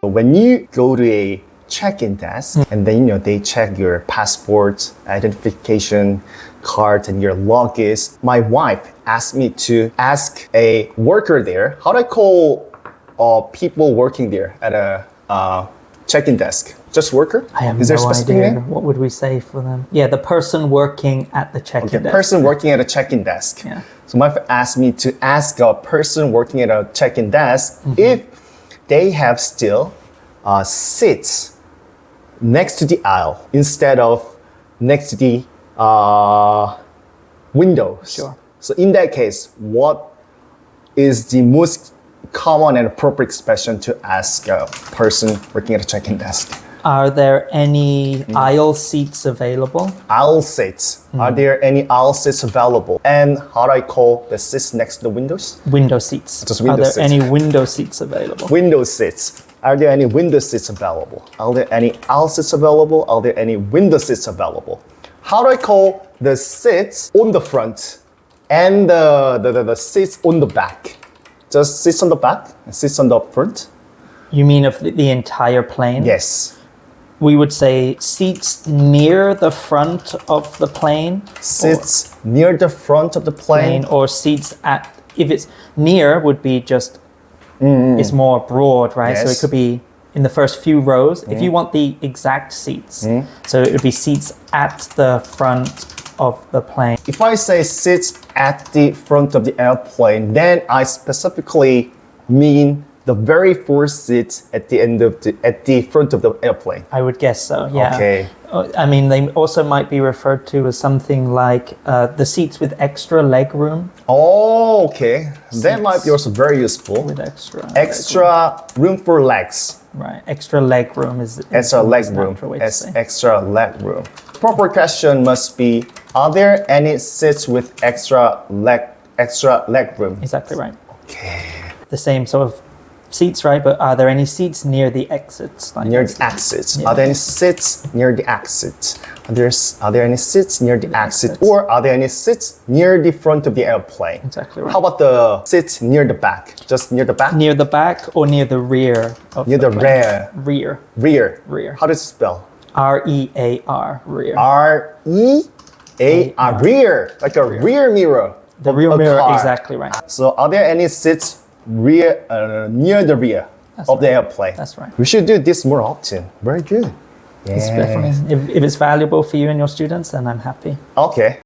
When you go to a check-in desk and then they check your passport, identification card, and your luggage, my wife asked me to ask a worker there, how do I call people working there at a check-in desk? Just worker? I have Is there no a specific idea. name? What would we say for them? Yeah, the person working at the check-in Okay, desk. person working at a check-in desk. Yeah. So my wife asked me to ask a person working at a check-in desk if they have still seats next to the aisle instead of next to the windows. Sure. So in that case, what is the most common and appropriate expression to ask a person working at a check-in desk? Are there any aisle seats available? Aisle seats. Are there any aisle seats available? And how do I call the seats next to the windows? Window seats. Just window Are there seats. any window seats available? Window seats. Are there any window seats available? Are there any aisle seats available? Are there any window seats available? How do I call the seats on the front and the seats on the back? Just seats on the back and seats on the front? You mean of the entire plane? Yes. We would say seats near the front of the plane. Seats near the front of the plane. Or seats at, if it's near would be just, it's more broad, right? So Yes. it could be in the first few rows. If you want the exact seats, so it would be seats at the front of the plane. If I say seats at the front of the airplane, then I specifically mean the very first seats at the front of the airplane. I would guess so, yeah. Okay. I mean, they also might be referred to as something like the seats with extra leg room. Oh, okay. That might be also very useful. With extra Extra room for legs. right, extra leg room is Extra the leg most room. natural way to say. Extra leg room. Proper question must be: are there any seats with extra leg room? Exactly right. Okay. The same sort of seats, right? But are there any seats near the exits? Like Near the exits. Yeah. Are there any seats near the exit? Are there any seats near the exit? exits. Or are there any seats near the front of the airplane? Exactly right. How about the seats near the back? Just near the back? Near the back or near the rear of Near the plane? rear. Rear. Rear. How does it spell? R-E-A-R, rear. R-E-A-R. Rear. Like a rear mirror. The of rear a mirror, car. exactly right. So are there any seats near the rear of the airplane? That's right. We should do this more often. Very good. It's Yeah. definitely, if it's valuable for you and your students, then I'm happy. Okay.